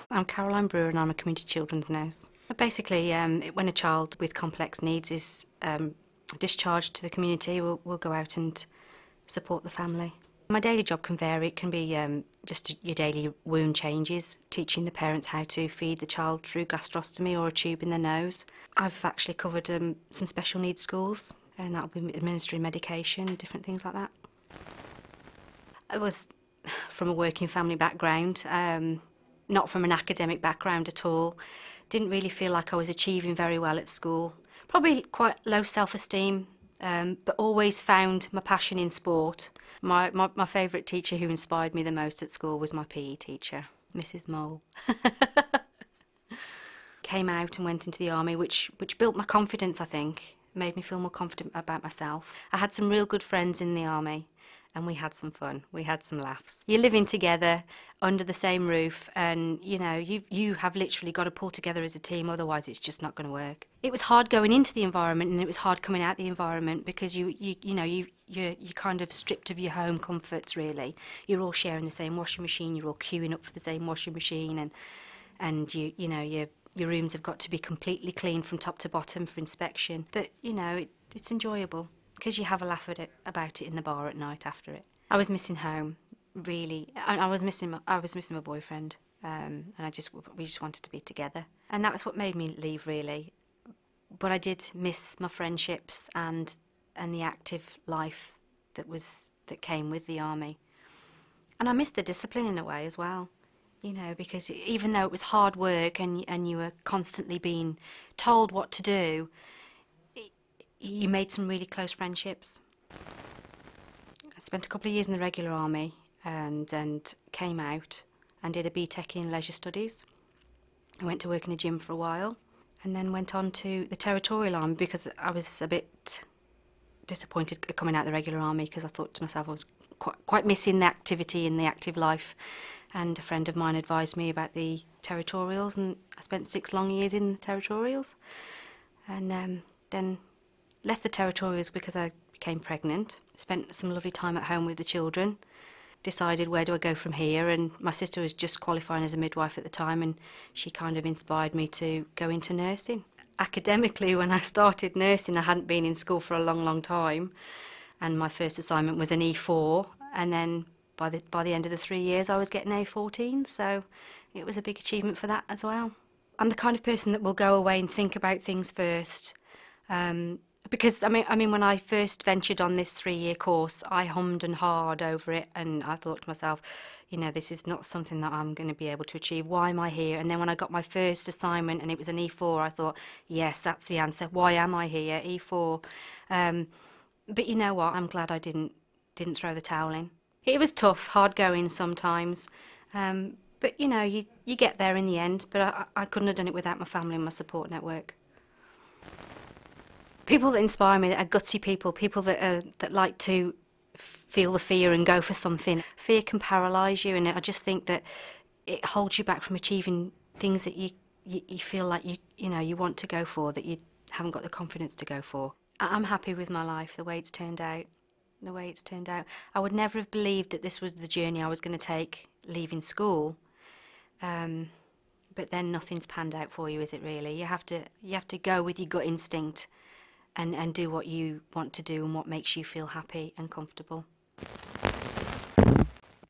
I'm Caroline Brewer and I'm a community children's nurse. Basically, when a child with complex needs is discharged to the community, we'll go out and support the family. My daily job can vary. It can be just your daily wound changes, teaching the parents how to feed the child through gastrostomy or a tube in their nose. I've actually covered some special needs schools, and that'll be administering medication, different things like that. I was from a working family background, not from an academic background at all. Didn't really feel like I was achieving very well at school. Probably quite low self-esteem, but always found my passion in sport. My favourite teacher who inspired me the most at school was my PE teacher, Mrs. Mole. Came out and went into the army, which built my confidence, I think. Made me feel more confident about myself. I had some real good friends in the army, and we had some fun, we had some laughs. You're living together under the same roof, and you have literally got to pull together as a team, otherwise it's just not going to work. It was hard going into the environment, and it was hard coming out the environment, because you're kind of stripped of your home comforts, really. You're all sharing the same washing machine, you're all queuing up for the same washing machine, and your rooms have got to be completely clean from top to bottom for inspection. But it's enjoyable, because you have a laugh about it in the bar at night after it. I was missing home, really. I was missing my boyfriend, and we just wanted to be together, and that was what made me leave, really. But I did miss my friendships and the active life that came with the army, and I missed the discipline in a way as well. Because even though it was hard work and you were constantly being told what to do, you made some really close friendships. I spent a couple of years in the regular army and came out and did a BTEC in leisure studies. I went to work in a gym for a while and then went on to the territorial army, because I was a bit disappointed coming out of the regular army, because I thought to myself I was quite missing the activity and the active life. And a friend of mine advised me about the territorials, and I spent 6 long years in the territorials, and then left the territorials because I became pregnant. Spent some lovely time at home with the children, decided where do I go from here, and my sister was just qualifying as a midwife at the time, and she kind of inspired me to go into nursing. Academically, when I started nursing, I hadn't been in school for a long time, and my first assignment was an E4, and then by the end of the 3 years I was getting A14, so it was a big achievement for that as well. I'm the kind of person that will go away and think about things first, because I mean when I first ventured on this 3-year course, I hummed and hawed over it, and I thought to myself, this is not something that I'm going to be able to achieve. Why am I here? And then when I got my first assignment and it was an E4, I thought, yes, that's the answer. Why am I here? E4. But you know what? I'm glad I didn't throw the towel in. It was tough, hard going sometimes, but you get there in the end. But I couldn't have done it without my family and my support network. People that inspire me, that are gutsy people that like to feel the fear and go for something. Fear can paralyse you, and I just think that it holds you back from achieving things that you feel like you want to go for, that you haven't got the confidence to go for. I'm happy with my life, the way it's turned out. I would never have believed that this was the journey I was going to take leaving school, but then nothing's panned out for you, is it really? You have to go with your gut instinct and do what you want to do and what makes you feel happy and comfortable.